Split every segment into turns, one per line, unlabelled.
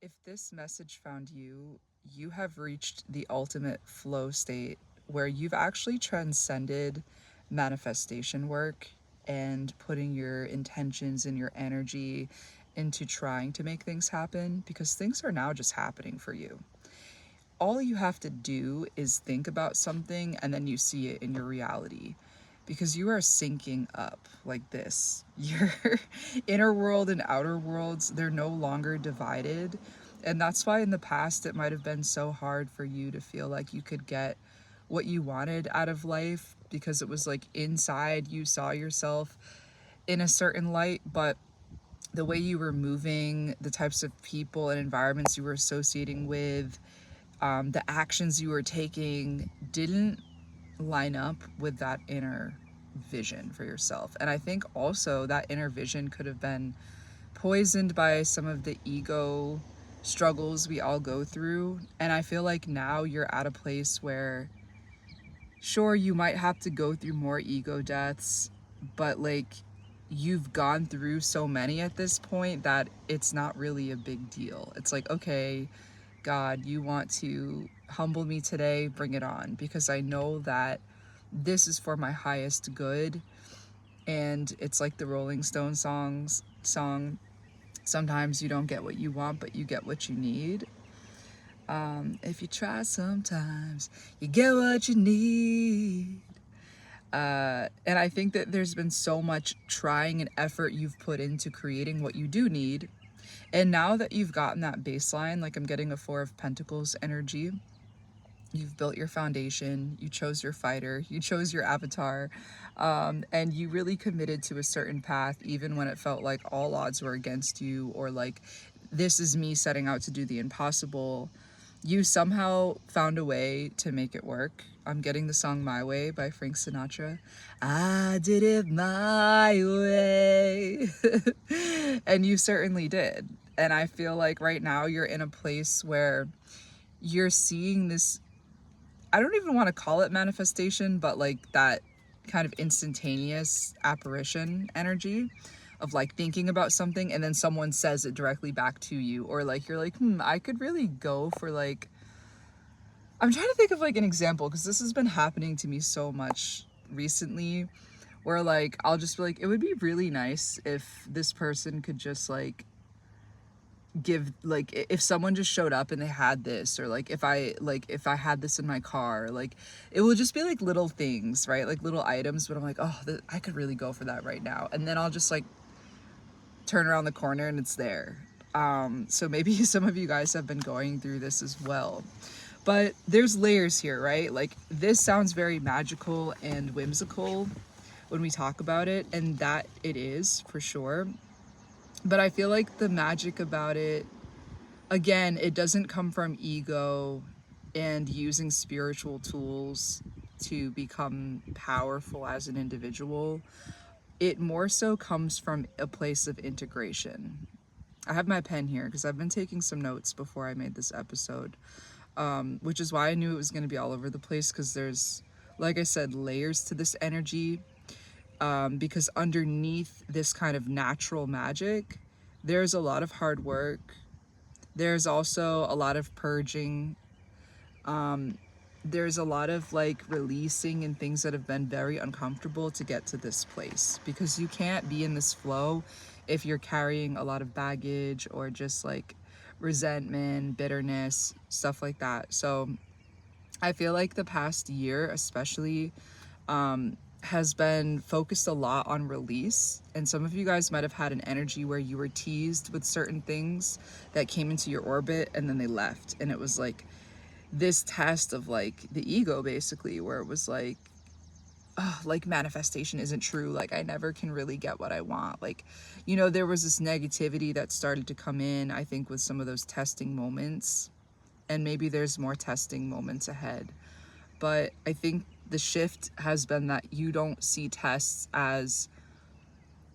If this message found you, you have reached the ultimate flow state where you've actually transcended manifestation work and putting your intentions and your energy into trying to make things happen, because things are now just happening for you. All you have to do is think about something and then you see it in your reality, because you are syncing up like this. Your inner world and outer worlds, they're no longer divided. And that's why in the past it might have been so hard for you to feel like you could get what you wanted out of life, because it was like inside you saw yourself in a certain light, but the way you were moving, the types of people and environments you were associating with, the actions you were taking didn't line up with that inner vision for yourself. And I think also that inner vision could have been poisoned by some of the ego struggles we all go through. And I feel like now you're at a place where, sure, you might have to go through more ego deaths, but like you've gone through so many at this point that it's not really a big deal. It's like, okay, God, you want to humble me today, bring it on, because I know that this is for my highest good. And it's like the Rolling Stones song, sometimes you don't get what you want, but you get what you need. If you try sometimes, you get what you need. And I think that there's been so much trying and effort you've put into creating what you do need. And now that you've gotten that baseline, like I'm getting a Four of Pentacles energy, you've built your foundation, you chose your fighter, you chose your avatar, and you really committed to a certain path, even when it felt like all odds were against you, or like, this is me setting out to do the impossible. You somehow found a way to make it work. I'm getting the song My Way by Frank Sinatra. I did it my way. And you certainly did. And I feel like right now you're in a place where you're seeing this, I don't even want to call it manifestation, but like that kind of instantaneous apparition energy of like thinking about something and then someone says it directly back to you, or like you're like, I could really go for like, I'm trying to think of like an example, because this has been happening to me so much recently, where like I'll just be like, it would be really nice if this person could just like give, like if someone just showed up and they had this, or like if I had this in my car, like it will just be like little things, right? Like little items, but I'm like, oh, I could really go for that right now. And then I'll just like turn around the corner and it's there. So maybe some of you guys have been going through this as well. But there's layers here, right? Like this sounds very magical and whimsical when we talk about it, and that it is for sure. But I feel like the magic about it, again, it doesn't come from ego and using spiritual tools to become powerful as an individual. It more so comes from a place of integration. I have my pen here because I've been taking some notes before I made this episode, which is why I knew it was going to be all over the place, because there's, like I said, layers to this energy. Because underneath this kind of natural magic, there's a lot of hard work. There's also a lot of purging. There's a lot of like releasing and things that have been very uncomfortable to get to this place, because you can't be in this flow if you're carrying a lot of baggage or just like resentment, bitterness, stuff like that. So I feel like the past year especially has been focused a lot on release. And some of you guys might have had an energy where you were teased with certain things that came into your orbit and then they left. And it was like this test of like the ego, basically, where it was like, oh, like manifestation isn't true. Like I never can really get what I want. Like, you know, there was this negativity that started to come in, I think, with some of those testing moments. And maybe there's more testing moments ahead. But I think the shift has been that you don't see tests as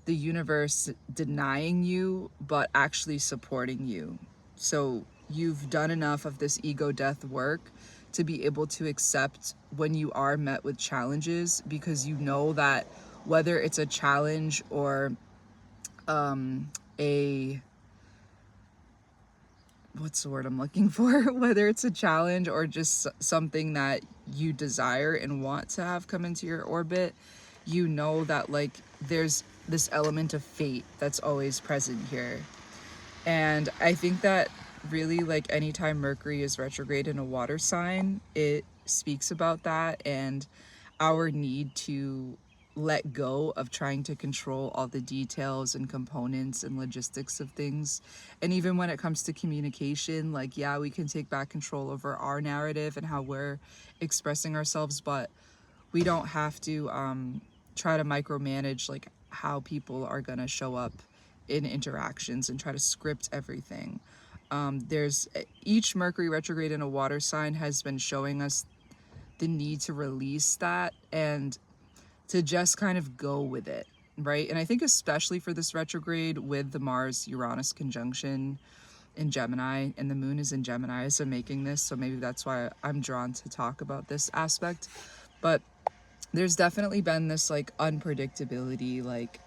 the universe denying you, but actually supporting you. So you've done enough of this ego death work to be able to accept when you are met with challenges, because you know that whether it's a challenge or a what's the word I'm looking for? Whether it's a challenge or just something that you desire and want to have come into your orbit, you know that like there's this element of fate that's always present here. And I think that really, like, anytime Mercury is retrograde in a water sign, it speaks about that and our need to let go of trying to control all the details and components and logistics of things. And even when it comes to communication, like, yeah, we can take back control over our narrative and how we're expressing ourselves, but we don't have to try to micromanage like how people are gonna show up in interactions and try to script everything. There's each Mercury retrograde in a water sign has been showing us the need to release that and to just kind of go with it, right? And I think especially for this retrograde with the Mars Uranus conjunction in Gemini, and the moon is in Gemini as I'm making this, so maybe that's why I'm drawn to talk about this aspect. But there's definitely been this like unpredictability, like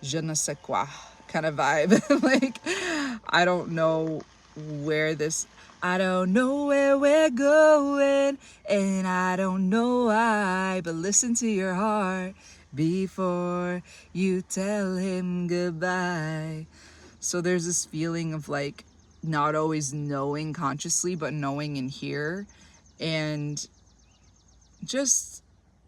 je ne sais quoi kind of vibe. Like, I don't know where this, I don't know where we're going, and I don't know why, but listen to your heart before you tell him goodbye. So there's this feeling of like not always knowing consciously, but knowing in here, and just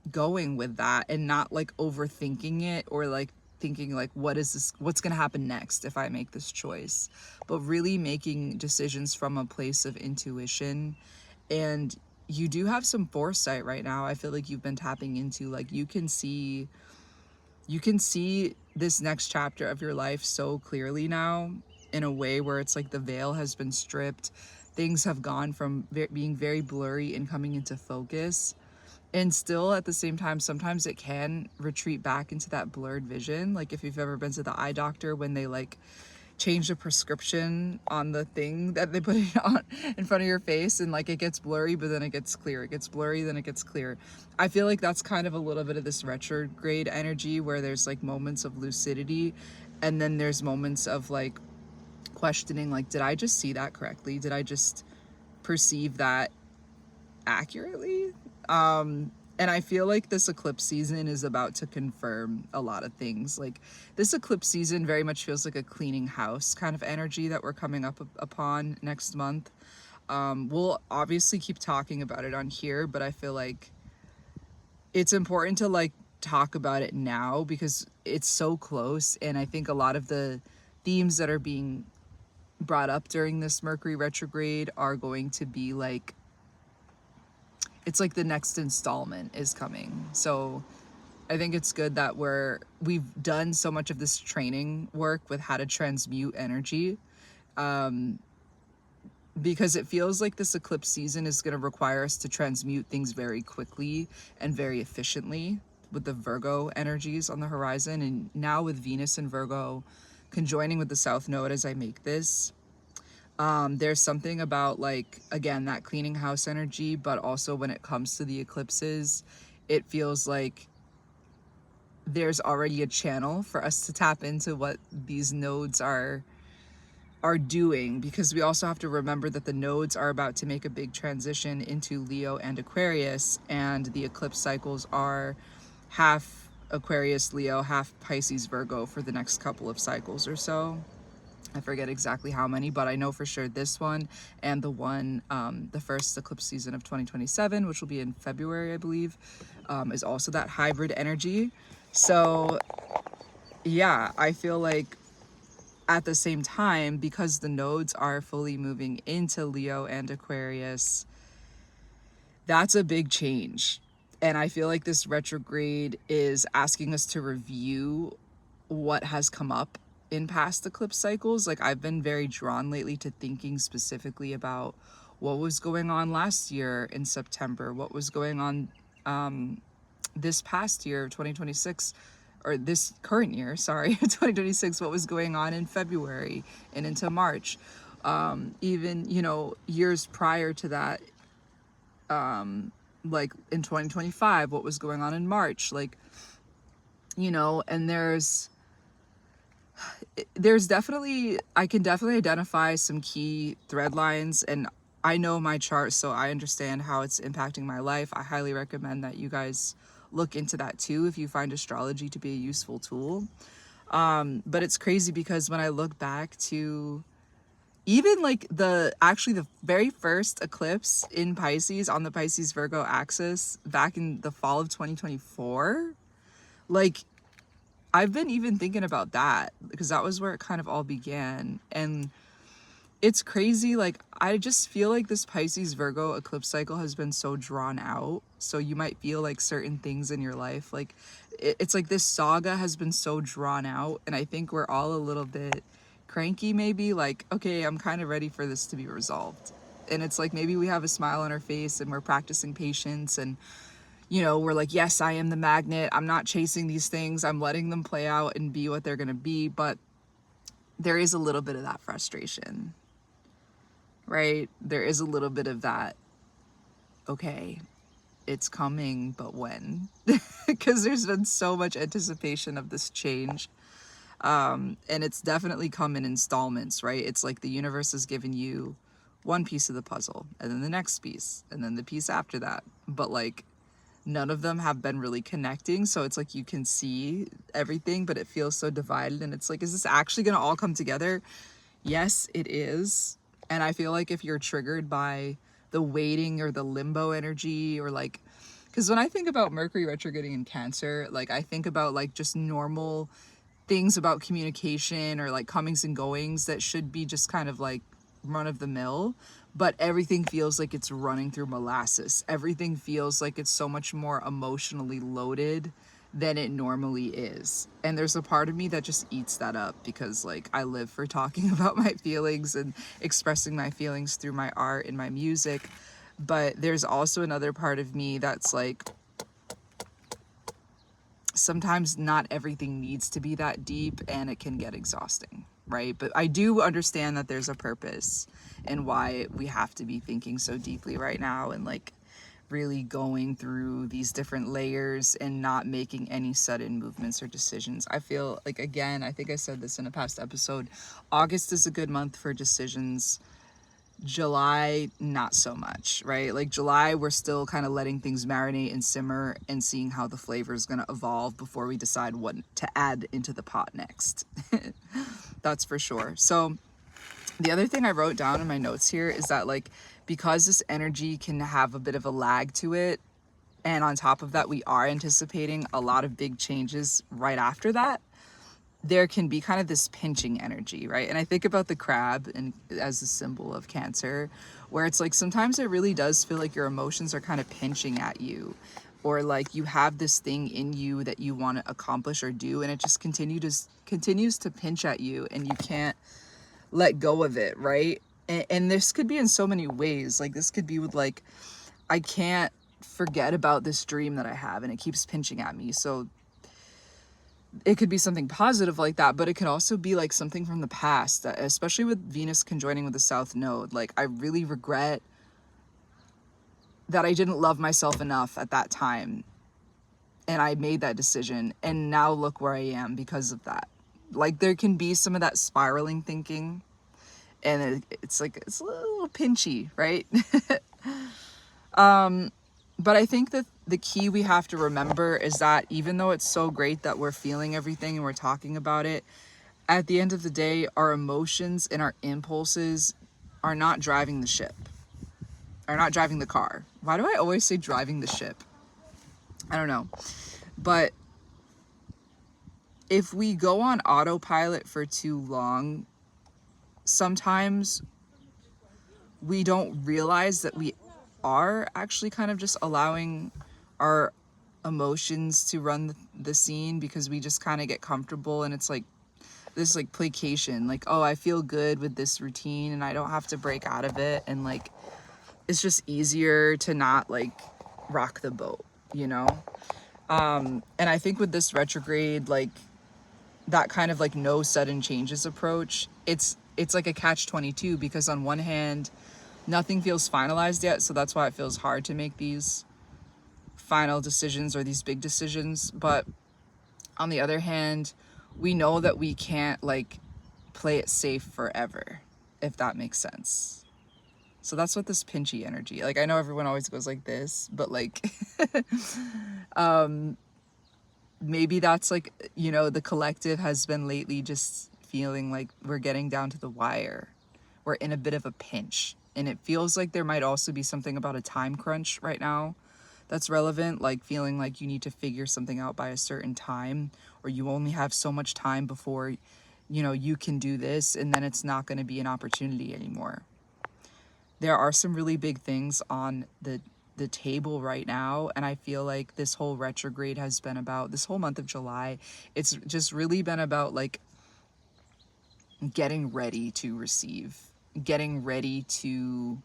going with that and not like overthinking it or like thinking like what's going to happen next if I make this choice, but really making decisions from a place of intuition. And you do have some foresight right now. I feel like you've been tapping into, like, you can see this next chapter of your life so clearly now, in a way where it's like the veil has been stripped, things have gone from being very blurry and coming into focus. And still at the same time, sometimes it can retreat back into that blurred vision. Like if you've ever been to the eye doctor when they like change the prescription on the thing that they put it on in front of your face, and like it gets blurry, but then it gets clear. It gets blurry, then it gets clear. I feel like that's kind of a little bit of this retrograde energy where there's like moments of lucidity, and then there's moments of like questioning, like, did I just see that correctly? Did I just perceive that accurately? And I feel like this eclipse season is about to confirm a lot of things. Like, this eclipse season very much feels like a cleaning house kind of energy that we're coming up upon next month. We'll obviously keep talking about it on here, but I feel like it's important to like talk about it now because it's so close. And I think a lot of the themes that are being brought up during this Mercury retrograde are going to be like, it's like the next installment is coming. So I think it's good that we've done so much of this training work with how to transmute energy, because it feels like this eclipse season is going to require us to transmute things very quickly and very efficiently with the Virgo energies on the horizon. And now with Venus and Virgo conjoining with the South Node as I make this, there's something about, like, again, that cleaning house energy, but also when it comes to the eclipses, it feels like there's already a channel for us to tap into what these nodes are doing, because we also have to remember that the nodes are about to make a big transition into Leo and Aquarius, and the eclipse cycles are half Aquarius, Leo, half Pisces, Virgo for the next couple of cycles or so. I forget exactly how many, but I know for sure this one and the one, the first eclipse season of 2027, which will be in February, I believe, is also that hybrid energy. So yeah, I feel like at the same time, because the nodes are fully moving into Leo and Aquarius, that's a big change. And I feel like this retrograde is asking us to review what has come up in past eclipse cycles. Like, I've been very drawn lately to thinking specifically about what was going on last year in September, what was going on this past year, 2026, or this current year, sorry, 2026, what was going on in February and into March. Even, years prior to that, like in 2025, what was going on in March, like, and there's I can definitely identify some key thread lines, and I know my chart, so I understand how it's impacting my life. I highly recommend that you guys look into that too if you find astrology to be a useful tool. But it's crazy because when I look back to even like the very first eclipse in Pisces on the Pisces Virgo axis back in the fall of 2024, like I've been even thinking about that because that was where it kind of all began. And it's crazy. Like, I just feel like this Pisces Virgo eclipse cycle has been so drawn out. So you might feel like certain things in your life, like it's like this saga has been so drawn out. And I think we're all a little bit cranky, maybe like, okay, I'm kind of ready for this to be resolved. And it's like maybe we have a smile on our face and we're practicing patience, and we're like, yes, I am the magnet. I'm not chasing these things. I'm letting them play out and be what they're going to be. But there is a little bit of that frustration, right? There is a little bit of that, okay, it's coming, but when? Because there's been so much anticipation of this change. And it's definitely come in installments, right? It's like the universe has given you one piece of the puzzle, and then the next piece, and then the piece after that. But like, none of them have been really connecting. So it's like you can see everything, but it feels so divided. And it's like, is this actually going to all come together? Yes, it is. And I feel like if you're triggered by the waiting or the limbo energy, or like, because when I think about Mercury retrograding in Cancer, like I think about like just normal things about communication or like comings and goings that should be just kind of like run of the mill, but everything feels like it's running through molasses. Everything feels like it's so much more emotionally loaded than it normally is. And there's a part of me that just eats that up because like I live for talking about my feelings and expressing my feelings through my art and my music. But there's also another part of me that's like, sometimes not everything needs to be that deep and it can get exhausting, right? But I do understand that there's a purpose and why we have to be thinking so deeply right now and like really going through these different layers and not making any sudden movements or decisions. I feel like, again, I think I said this in a past episode, August is a good month for decisions. July, not so much, right? Like July, we're still kind of letting things marinate and simmer and seeing how the flavor is going to evolve before we decide what to add into the pot next. That's for sure. So the other thing I wrote down in my notes here is that like, because this energy can have a bit of a lag to it, and on top of that, we are anticipating a lot of big changes right after that, there can be kind of this pinching energy, right? And I think about the crab and as a symbol of Cancer, where it's like sometimes it really does feel like your emotions are kind of pinching at you, or like you have this thing in you that you want to accomplish or do, and it just continues to pinch at you, and you can't let go of it, right? And this could be in so many ways. Like this could be with like, I can't forget about this dream that I have, and it keeps pinching at me. So it could be something positive like that, but it could also be like something from the past, especially with Venus conjoining with the South Node. Like I really regret that I didn't love myself enough at that time, and I made that decision, and now look where I am because of that. Like there can be some of that spiraling thinking, and it's like it's a little pinchy, right? But I think that the key we have to remember is that even though it's so great that we're feeling everything and we're talking about it, at the end of the day, our emotions and our impulses are not driving the ship, are not driving the car. Why do I always say driving the ship? I don't know. But if we go on autopilot for too long, sometimes we don't realize that we are actually kind of just allowing our emotions to run the scene, because we just kind of get comfortable, and it's like this like placation, like, oh, I feel good with this routine and I don't have to break out of it, and like it's just easier to not like rock the boat, you know? And I think with this retrograde, like that kind of like no sudden changes approach, it's like a catch-22, because on one hand nothing feels finalized yet, so that's why it feels hard to make these final decisions or these big decisions. But on the other hand, we know that we can't like play it safe forever, if that makes sense. So that's what this pinchy energy, like I know everyone always goes like this, but like maybe that's like, you know, the collective has been lately just feeling like we're getting down to the wire. We're in a bit of a pinch. And it feels like there might also be something about a time crunch right now that's relevant, like feeling like you need to figure something out by a certain time, or you only have so much time before, you know, you can do this, and then it's not going to be an opportunity anymore. There are some really big things on the table right now, and I feel like this whole retrograde has been about, this whole month of July, it's just really been about like getting ready to receive, getting ready to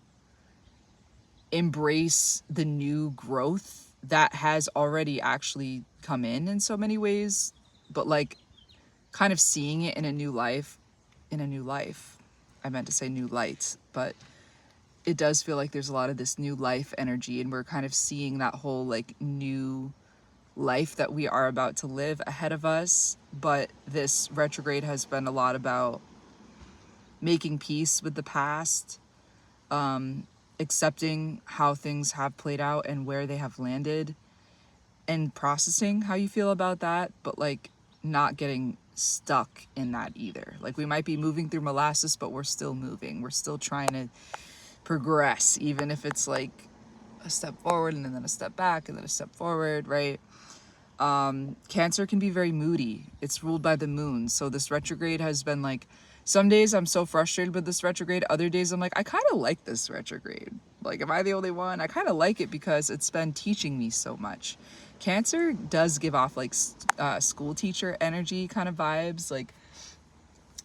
embrace the new growth that has already actually come in so many ways, but like kind of seeing it in a new life, in a new life. I meant to say new light, but it does feel like there's a lot of this new life energy, and we're kind of seeing that whole like new life that we are about to live ahead of us. But this retrograde has been a lot about making peace with the past, accepting how things have played out and where they have landed, and processing how you feel about that, but like not getting stuck in that either. Like we might be moving through molasses, but we're still moving. We're still trying to progress, even if it's like a step forward and then a step back and then a step forward, right? Cancer can be very moody. It's ruled by the moon. So this retrograde has been like, some days I'm so frustrated with this retrograde. Other days I'm like, I kind of like this retrograde. Like, am I the only one? I kind of like it because it's been teaching me so much. Cancer does give off like school teacher energy kind of vibes. Like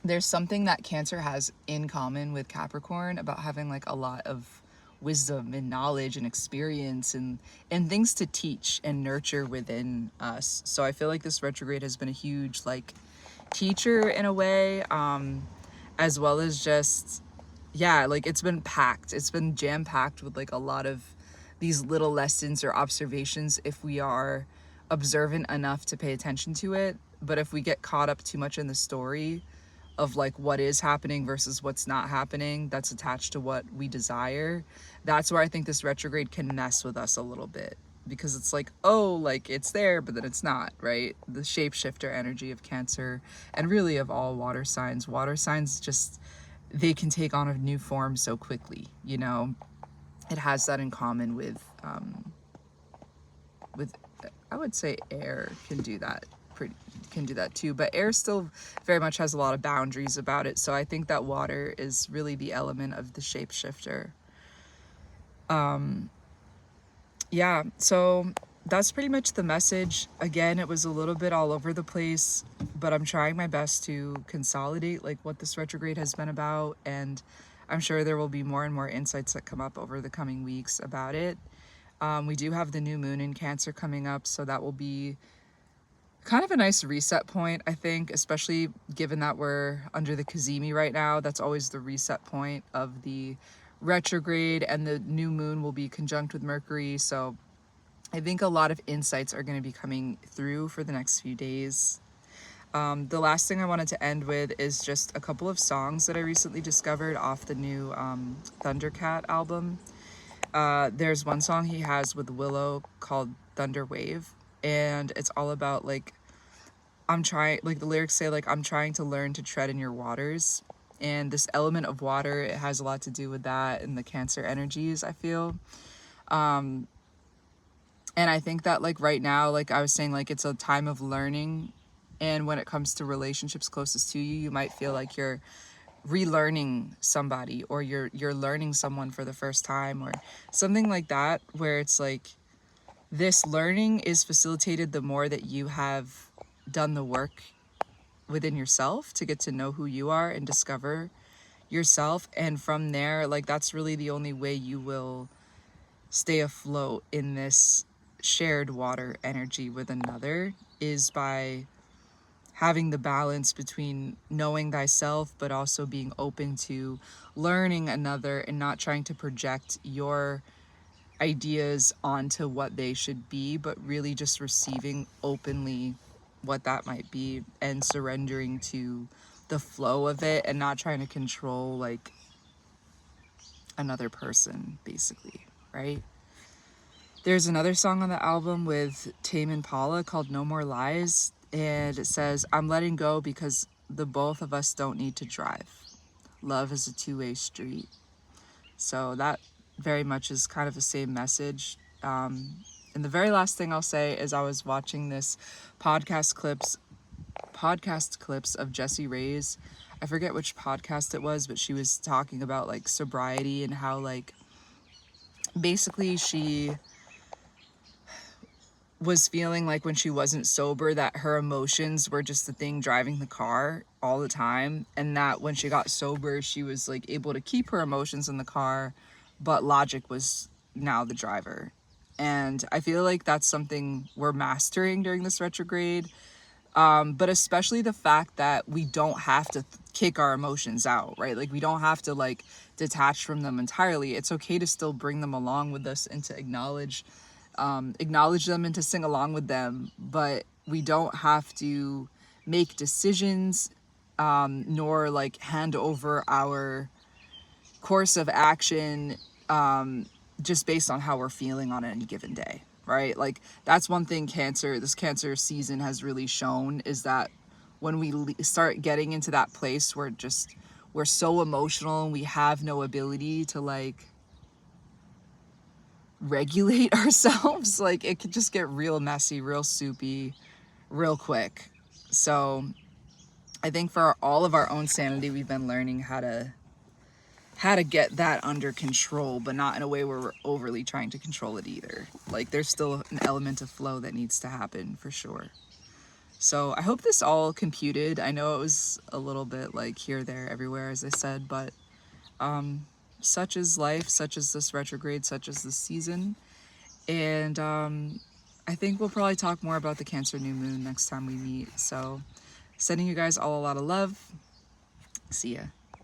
there's something that Cancer has in common with Capricorn about having like a lot of wisdom and knowledge and experience and things to teach and nurture within us. So I feel like this retrograde has been a huge like teacher in a way, as well as just, yeah, like it's been packed. It's been jam packed with like a lot of these little lessons or observations if we are observant enough to pay attention to it. But if we get caught up too much in the story of like what is happening versus what's not happening that's attached to what we desire, that's where I think this retrograde can mess with us a little bit, because it's like, oh, like it's there but then it's not, right? The shapeshifter energy of Cancer, and really of all water signs just, they can take on a new form so quickly, you know. It has that in common with I would say air can do that can do that too, but air still very much has a lot of boundaries about it. So I think that water is really the element of the shapeshifter. Yeah, so that's pretty much the message. Again, it was a little bit all over the place, but I'm trying my best to consolidate like what this retrograde has been about, and I'm sure there will be more and more insights that come up over the coming weeks about it. We do have the new moon in Cancer coming up, so that will be kind of a nice reset point, I think, especially given that we're under the Kazemi right now. That's always the reset point of the retrograde, and the new moon will be conjunct with Mercury. So I think a lot of insights are going to be coming through for the next few days. The last thing I wanted to end with is just a couple of songs that I recently discovered off the new Thundercat album. There's one song he has with Willow called Thunder Wave, and it's all about like, I'm trying, like the lyrics say like, I'm trying to learn to tread in your waters. And this element of water, it has a lot to do with that and the Cancer energies, I feel. And I think that like right now, like I was saying, like it's a time of learning. And when it comes to relationships closest to you, you might feel like you're relearning somebody, or you're learning someone for the first time, or something like that, where it's like this learning is facilitated the more that you have done the work within yourself to get to know who you are and discover yourself. And from there, like that's really the only way you will stay afloat in this shared water energy with another, is by having the balance between knowing thyself but also being open to learning another, and not trying to project your ideas onto what they should be, but really just receiving openly what that might be, and surrendering to the flow of it and not trying to control like another person, basically, right? There's another song on the album with Tame Impala called No More Lies, and it says, I'm letting go because the both of us don't need to drive. Love is a two-way street. So that very much is kind of the same message. And the very last thing I'll say is I was watching this podcast clips of Jessie Reyes. I forget which podcast it was, but she was talking about like sobriety and how like basically she was feeling like when she wasn't sober that her emotions were just the thing driving the car all the time, and that when she got sober she was like able to keep her emotions in the car, but logic was now the driver. And I feel like that's something we're mastering during this retrograde, but especially the fact that we don't have to kick our emotions out, right? Like we don't have to like detach from them entirely. It's okay to still bring them along with us and to acknowledge them and to sing along with them, but we don't have to make decisions, nor like hand over our course of action, just based on how we're feeling on any given day, right? Like that's one thing this cancer season has really shown, is that when we start getting into that place where we're so emotional and we have no ability to like regulate ourselves, like it could just get real messy, real soupy, real quick. So I think for all of our own sanity, we've been learning how to get that under control, but not in a way where we're overly trying to control it either. Like there's still an element of flow that needs to happen for sure. So I hope this all computed. I know it was a little bit like here, there, everywhere, as I said, but such is life, such is this retrograde, such is this season. And I think we'll probably talk more about the Cancer new moon next time we meet. So sending you guys all a lot of love. See ya.